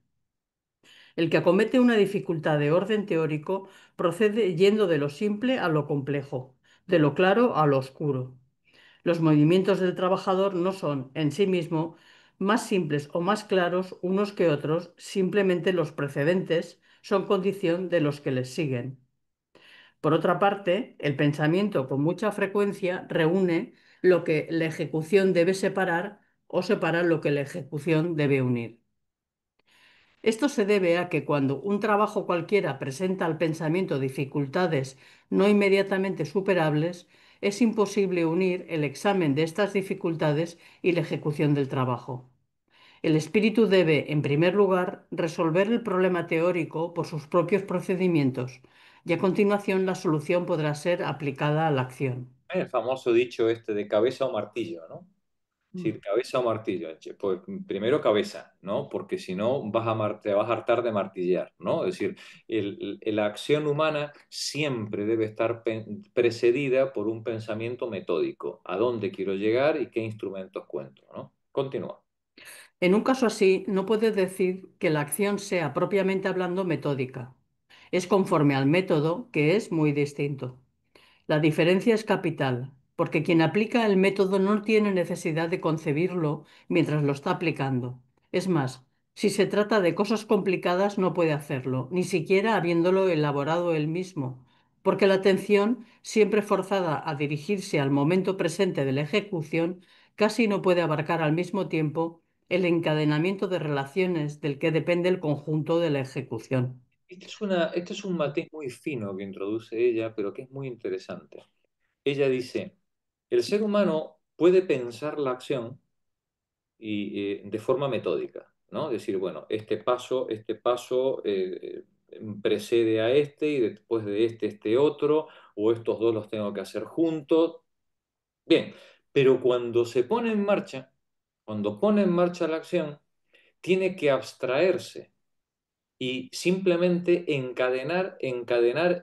El que acomete una dificultad de orden teórico procede yendo de lo simple a lo complejo, de lo claro a lo oscuro. Los movimientos del trabajador no son, en sí mismo, más simples o más claros unos que otros, simplemente los precedentes son condición de los que les siguen. Por otra parte, el pensamiento con mucha frecuencia reúne lo que la ejecución debe separar o separa lo que la ejecución debe unir. Esto se debe a que cuando un trabajo cualquiera presenta al pensamiento dificultades no inmediatamente superables, es imposible unir el examen de estas dificultades y la ejecución del trabajo. El espíritu debe, en primer lugar, resolver el problema teórico por sus propios procedimientos y a continuación la solución podrá ser aplicada a la acción. El famoso dicho este de cabeza o martillo, ¿no? Es Mm. decir, cabeza o martillo. Pues primero cabeza, ¿no? Porque si no te vas a hartar de martillear, ¿no? Es decir, la acción humana siempre debe estar precedida por un pensamiento metódico. ¿A dónde quiero llegar y qué instrumentos cuento, ¿no? Continúa. En un caso así, no puede decir que la acción sea propiamente hablando metódica. Es conforme al método, que es muy distinto. La diferencia es capital, porque quien aplica el método no tiene necesidad de concebirlo mientras lo está aplicando. Es más, si se trata de cosas complicadas no puede hacerlo, ni siquiera habiéndolo elaborado él mismo, porque la atención, siempre forzada a dirigirse al momento presente de la ejecución, casi no puede abarcar al mismo tiempo el encadenamiento de relaciones del que depende el conjunto de la ejecución. Este es un matiz muy fino que introduce ella, pero que es muy interesante. Ella dice, el ser humano puede pensar la acción de forma metódica, ¿no? Decir, bueno, este paso precede a este y después de este otro, o estos dos los tengo que hacer juntos. Bien, pero cuando pone en marcha la acción, tiene que abstraerse y simplemente encadenar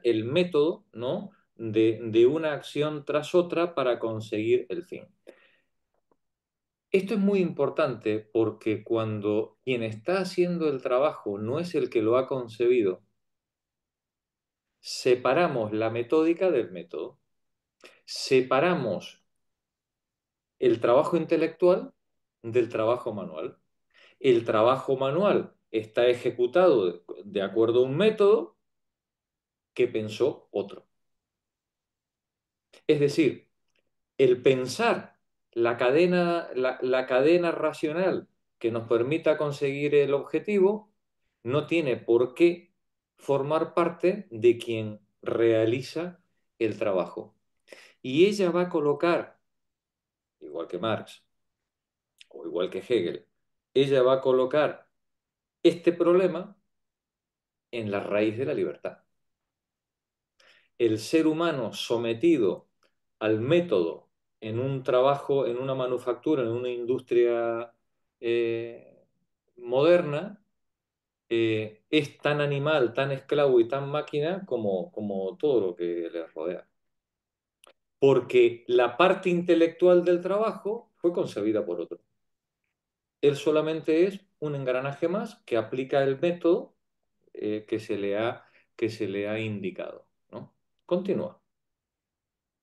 el método, ¿no? De una acción tras otra para conseguir el fin. Esto es muy importante porque cuando quien está haciendo el trabajo no es el que lo ha concebido, separamos la metódica del método, separamos el trabajo intelectual del trabajo manual. El trabajo manual está ejecutado de acuerdo a un método que pensó otro. Es decir, el pensar la cadena racional que nos permita conseguir el objetivo no tiene por qué formar parte de quien realiza el trabajo. Y ella va a colocar, igual que Marx o igual que Hegel, ella va a colocar este problema en la raíz de la libertad. El ser humano sometido al método en un trabajo, en una manufactura, en una industria moderna, es tan animal, tan esclavo y tan máquina como todo lo que le rodea. Porque la parte intelectual del trabajo fue concebida por otro. Él solamente es un engranaje más que aplica el método que se le ha indicado, ¿no? Continúa.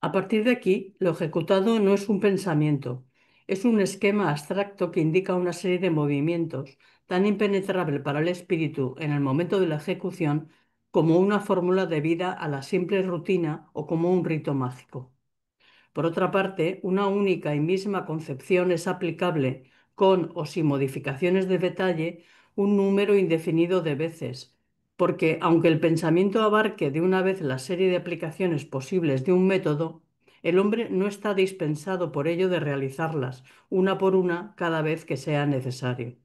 A partir de aquí, lo ejecutado no es un pensamiento, es un esquema abstracto que indica una serie de movimientos tan impenetrable para el espíritu en el momento de la ejecución como una fórmula debida a la simple rutina o como un rito mágico. Por otra parte, una única y misma concepción es aplicable con o sin modificaciones de detalle un número indefinido de veces, porque aunque el pensamiento abarque de una vez la serie de aplicaciones posibles de un método, El hombre no está dispensado por ello de realizarlas, una por una, cada vez que sea necesario.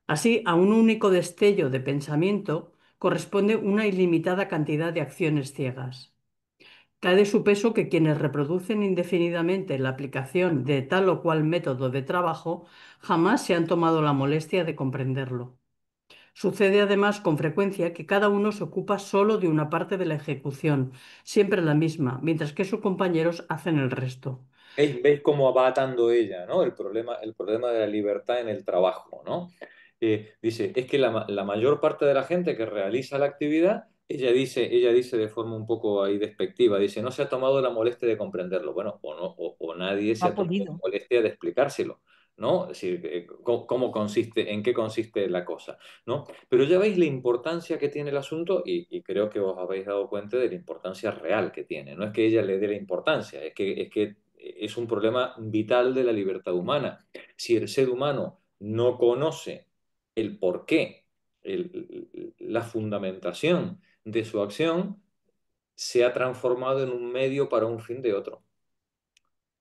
Así, a un único destello de pensamiento corresponde una ilimitada cantidad de acciones ciegas. Cae de su peso que quienes reproducen indefinidamente la aplicación de tal o cual método de trabajo jamás se han tomado la molestia de comprenderlo. Sucede además con frecuencia que cada uno se ocupa solo de una parte de la ejecución, siempre la misma, mientras que sus compañeros hacen el resto. ¿Veis cómo va atando ella, ¿no? El problema de la libertad en el trabajo, ¿no? Dice, es que la mayor parte de la gente que realiza la actividad, ella dice de forma un poco ahí despectiva, dice, no se ha tomado la molestia de comprenderlo. Bueno, o, no, o nadie No se ha ha tomado la podido. molestia de explicárselo, ¿no? Es decir, cómo consiste, en qué consiste la cosa, ¿no? Pero ya veis la importancia que tiene el asunto y creo que os habéis dado cuenta de la importancia real que tiene. No es que ella le dé la importancia, es que es un problema vital de la libertad humana. Si el ser humano no conoce el porqué, la fundamentación de su acción, se ha transformado en un medio para un fin de otro.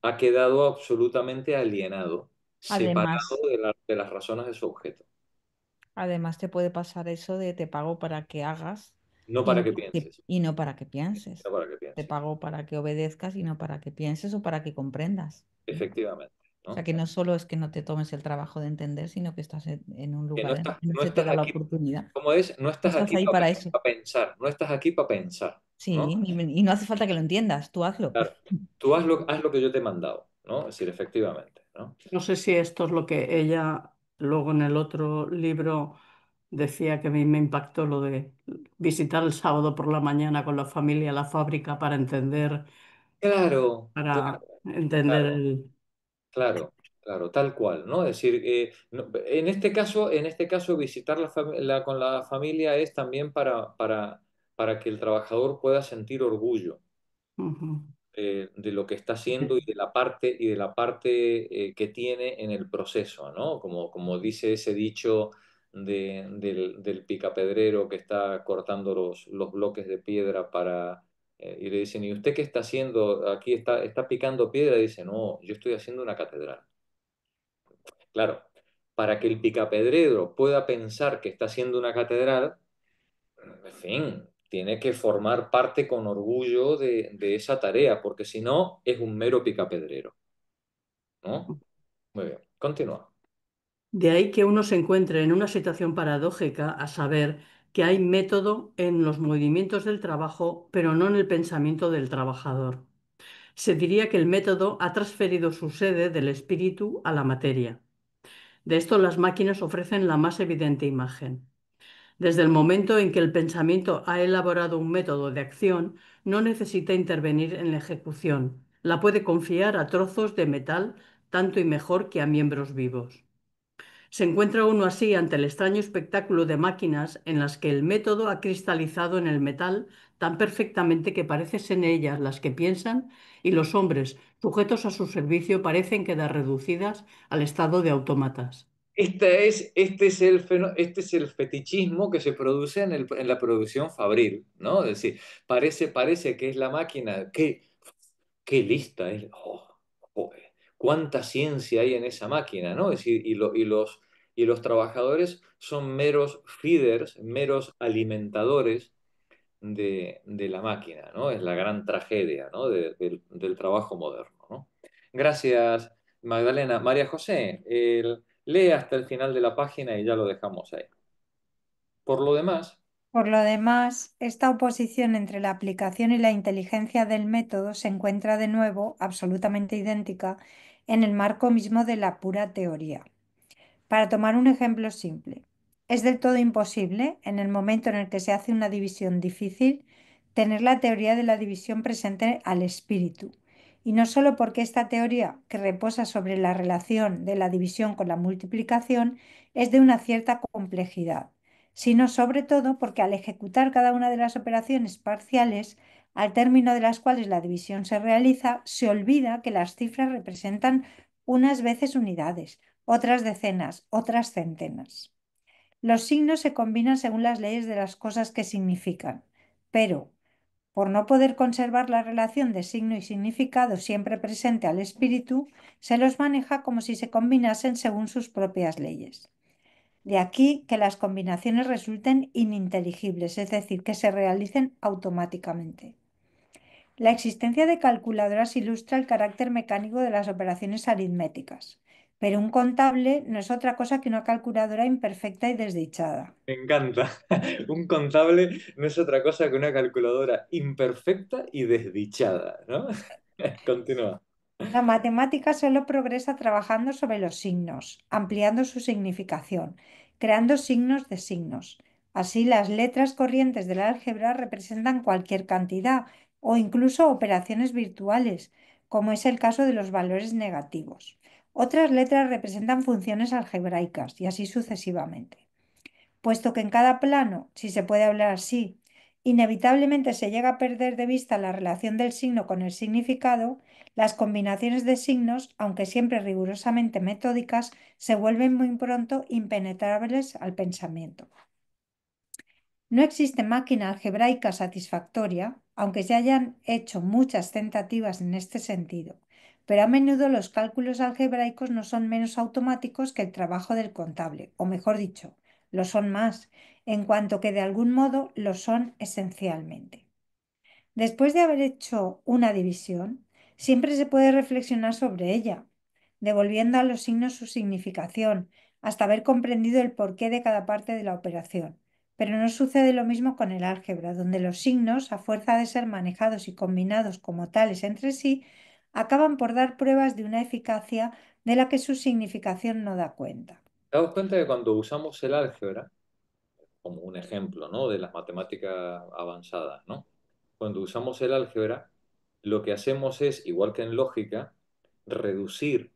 Ha quedado absolutamente alienado, separado Además, de las razones de su objeto. además te puede pasar eso de te pago para que hagas No y para no, que pienses, y no para que pienses. no para que Te pienses. pago para que obedezcas y no para que pienses o para que comprendas. ¿No? Efectivamente, O sea ¿no? que no solo es que no te tomes el trabajo de entender, sino que estás en un Que lugar en el que no no se te estás da la aquí, oportunidad. ¿cómo es? No No estás estás aquí ahí para eso. para pensar, no estás aquí para pensar, Sí, ¿no? y no hace falta que lo entiendas, tú hazlo. Claro, tú haz lo que yo te he mandado, ¿no? Es decir, efectivamente, ¿no? No sé si esto es lo que ella luego en el otro libro decía que a mí me impactó lo de visitar el sábado por la mañana con la familia la fábrica Claro, para claro, entender claro, el... claro, claro, tal cual, ¿no? Es decir, en este caso, visitar con la familia es también para que el trabajador pueda sentir orgullo Ujú. de lo que está haciendo y de la parte que tiene en el proceso, ¿no? Como dice ese dicho del picapedrero que está cortando los bloques de piedra y le dicen, ¿y usted qué está haciendo? Aquí está picando piedra. Y dice, no, yo estoy haciendo una catedral. Claro, para que el picapedrero pueda pensar que está haciendo una catedral, en fin, tiene que formar parte con orgullo de esa tarea, porque si no, es un mero picapedrero, ¿no? Muy bien, continúa. De ahí que uno se encuentre en una situación paradójica, a saber que hay método en los movimientos del trabajo, pero no en el pensamiento del trabajador. Se diría que el método ha transferido su sede del espíritu a la materia. De esto las máquinas ofrecen la más evidente imagen. Desde el momento en que el pensamiento ha elaborado un método de acción, no necesita intervenir en la ejecución. La puede confiar a trozos de metal tanto y mejor que a miembros vivos. Se encuentra uno así ante el extraño espectáculo de máquinas en las que el método ha cristalizado en el metal tan perfectamente que parecen ellas las que piensan y los hombres, sujetos a su servicio, parecen quedar reducidas al estado de autómatas. Este es el fetichismo que se produce en la producción fabril, ¿no? Es decir, parece que es la máquina, qué lista es, joder, cuánta ciencia hay en esa máquina, ¿no? Es decir, y los trabajadores son meros feeders, meros alimentadores de la máquina, ¿no? Es la gran tragedia, ¿no? Del trabajo moderno, ¿no? Gracias, Magdalena. María José, lee hasta el final de la página y ya lo dejamos ahí. Por lo demás, Por lo demás, esta oposición entre la aplicación y la inteligencia del método se encuentra de nuevo absolutamente idéntica en el marco mismo de la pura teoría. Para tomar un ejemplo simple, es del todo imposible, en el momento en el que se hace una división difícil, tener la teoría de la división presente al espíritu. Y no solo porque esta teoría, que reposa sobre la relación de la división con la multiplicación, es de una cierta complejidad, sino sobre todo porque al ejecutar cada una de las operaciones parciales, al término de las cuales la división se realiza, se olvida que las cifras representan unas veces unidades, otras decenas, otras centenas. Los signos se combinan según las leyes de las cosas que significan, pero Por no poder conservar la relación de signo y significado siempre presente al espíritu, se los maneja como si se combinasen según sus propias leyes. De aquí que las combinaciones resulten ininteligibles, es decir, que se realicen automáticamente. La existencia de calculadoras ilustra el carácter mecánico de las operaciones aritméticas, pero un contable no es otra cosa que una calculadora imperfecta y desdichada. Me encanta. Un contable no es otra cosa que una calculadora imperfecta y desdichada, ¿no? Continúa. La matemática solo progresa trabajando sobre los signos, ampliando su significación, creando signos de signos. Así, las letras corrientes del álgebra representan cualquier cantidad o incluso operaciones virtuales, como es el caso de los valores negativos. Otras letras representan funciones algebraicas y así sucesivamente. Puesto que en cada plano, si se puede hablar así, inevitablemente se llega a perder de vista la relación del signo con el significado, las combinaciones de signos, aunque siempre rigurosamente metódicas, se vuelven muy pronto impenetrables al pensamiento. No existe máquina algebraica satisfactoria, aunque se hayan hecho muchas tentativas en este sentido, pero a menudo los cálculos algebraicos no son menos automáticos que el trabajo del contable, o mejor dicho, lo son más, en cuanto que de algún modo lo son esencialmente. Después de haber hecho una división, siempre se puede reflexionar sobre ella, devolviendo a los signos su significación, hasta haber comprendido el porqué de cada parte de la operación. Pero no sucede lo mismo con el álgebra, donde los signos, a fuerza de ser manejados y combinados como tales entre sí, acaban por dar pruebas de una eficacia de la que su significación no da cuenta. ¿Te das cuenta que cuando usamos el álgebra, como un ejemplo, ¿no? De las matemáticas avanzadas, ¿no? Cuando usamos el álgebra, lo que hacemos es, igual que en lógica, reducir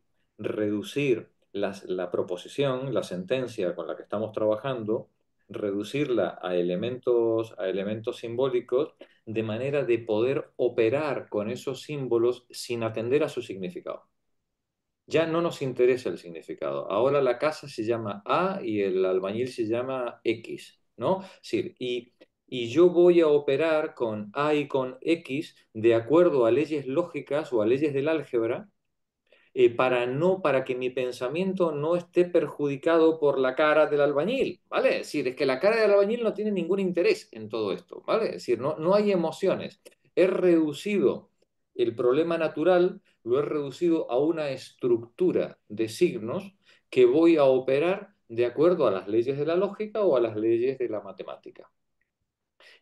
la proposición, la sentencia con la que estamos trabajando, reducirla a elementos simbólicos, de manera de poder operar con esos símbolos sin atender a su significado. Ya no nos interesa el significado. Ahora la casa se llama A y el albañil se llama X, ¿no? Sí, y yo voy a operar con A y con X de acuerdo a leyes lógicas o a leyes del álgebra, para que mi pensamiento no esté perjudicado por la cara del albañil, ¿vale? Es decir, es que la cara del albañil no tiene ningún interés en todo esto, ¿vale? Es decir, no hay emociones. He reducido el problema natural, lo he reducido a una estructura de signos que voy a operar de acuerdo a las leyes de la lógica o a las leyes de la matemática.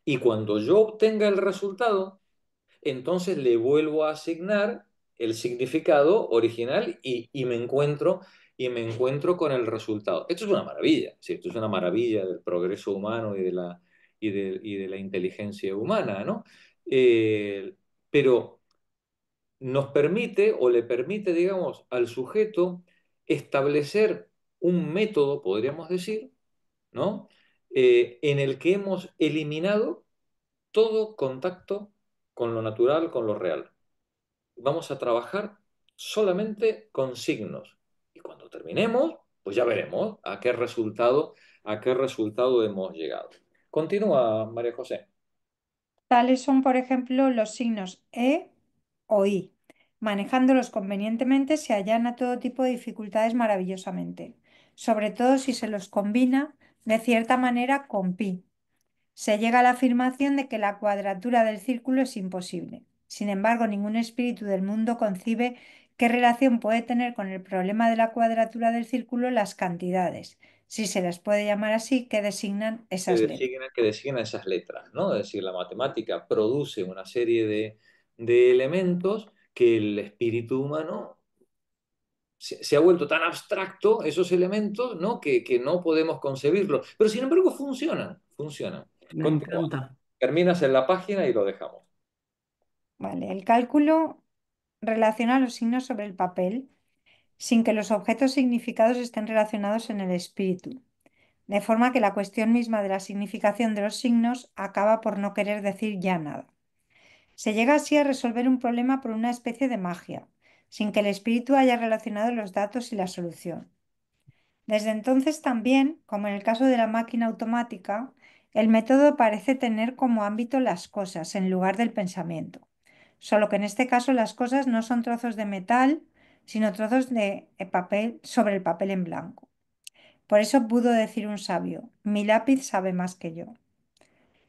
Y cuando yo obtenga el resultado, entonces le vuelvo a asignar el significado original y me encuentro con el resultado. Esto es una maravilla, ¿sí? Esto es una maravilla del progreso humano y de la inteligencia humana, ¿no? Pero nos permite o le permite, digamos, al sujeto establecer un método, podríamos decir, ¿no? En el que hemos eliminado todo contacto con lo natural, con lo real. Vamos a trabajar solamente con signos. Y cuando terminemos, pues ya veremos a qué resultado hemos llegado. Continúa, María José. Tales son, por ejemplo, los signos E o I. Manejándolos convenientemente se allana todo tipo de dificultades maravillosamente, sobre todo si se los combina de cierta manera con pi. Se llega a la afirmación de que la cuadratura del círculo es imposible. Sin embargo, ningún espíritu del mundo concibe qué relación puede tener con el problema de la cuadratura del círculo las cantidades, si se las puede llamar así, que designan esas letras. Que designa esas letras, ¿no? Es decir, la matemática produce una serie de elementos que el espíritu humano se ha vuelto tan abstracto, esos elementos, ¿no? Que no podemos concebirlo. Pero sin embargo funcionan, funcionan. Me Continúa. encanta. Terminas en la página y lo dejamos. Vale, el cálculo relaciona los signos sobre el papel sin que los objetos significados estén relacionados en el espíritu, de forma que la cuestión misma de la significación de los signos acaba por no querer decir ya nada. Se llega así a resolver un problema por una especie de magia, sin que el espíritu haya relacionado los datos y la solución. Desde entonces también, como en el caso de la máquina automática, El método parece tener como ámbito las cosas en lugar del pensamiento, solo que en este caso las cosas no son trozos de metal, sino trozos de papel sobre el papel en blanco. Por eso pudo decir un sabio, mi lápiz sabe más que yo.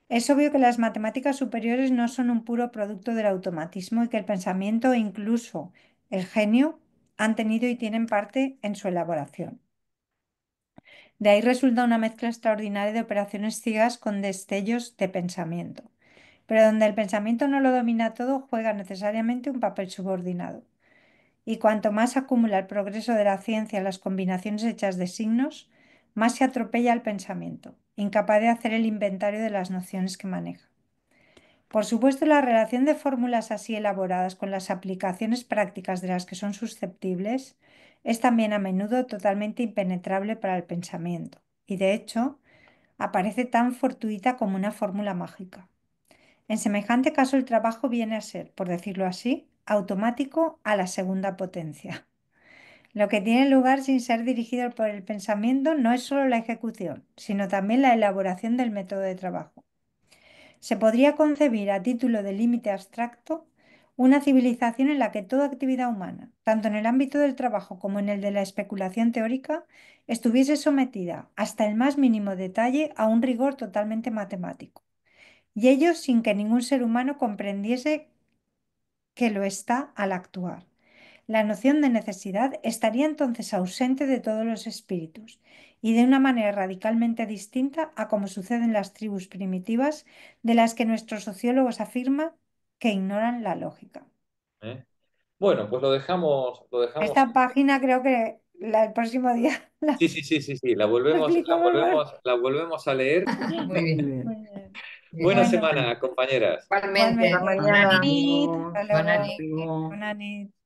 Es obvio que las matemáticas superiores no son un puro producto del automatismo y que el pensamiento e incluso el genio han tenido y tienen parte en su elaboración. De ahí resulta una mezcla extraordinaria de operaciones ciegas con destellos de pensamiento. Pero donde el pensamiento no lo domina todo, juega necesariamente un papel subordinado. Y cuanto más acumula el progreso de la ciencia las combinaciones hechas de signos, más se atropella el pensamiento, incapaz de hacer el inventario de las nociones que maneja. Por supuesto, la relación de fórmulas así elaboradas con las aplicaciones prácticas de las que son susceptibles es también a menudo totalmente impenetrable para el pensamiento, y de hecho aparece tan fortuita como una fórmula mágica. En semejante caso, el trabajo viene a ser, por decirlo así, automático a la segunda potencia. Lo que tiene lugar sin ser dirigido por el pensamiento no es solo la ejecución, sino también la elaboración del método de trabajo. Se podría concebir a título de límite abstracto una civilización en la que toda actividad humana, tanto en el ámbito del trabajo como en el de la especulación teórica, estuviese sometida hasta el más mínimo detalle a un rigor totalmente matemático, y ello sin que ningún ser humano comprendiese que lo está al actuar. La noción de necesidad estaría entonces ausente de todos los espíritus y de una manera radicalmente distinta a como sucede en las tribus primitivas de las que nuestros sociólogos afirman que ignoran la lógica. ¿Eh? Bueno, pues lo dejamos. Esta página creo que el próximo día la Sí, sí, sí, sí, sí. explico mejor. La volvemos a leer. Muy Muy bien. bien. Muy bien. Buena Bien. Bueno, semana, compañeras. Igualmente. Hasta igualmente. Buena mañana. nit. Hasta Buena luego. nit. Hasta luego. Buena nit.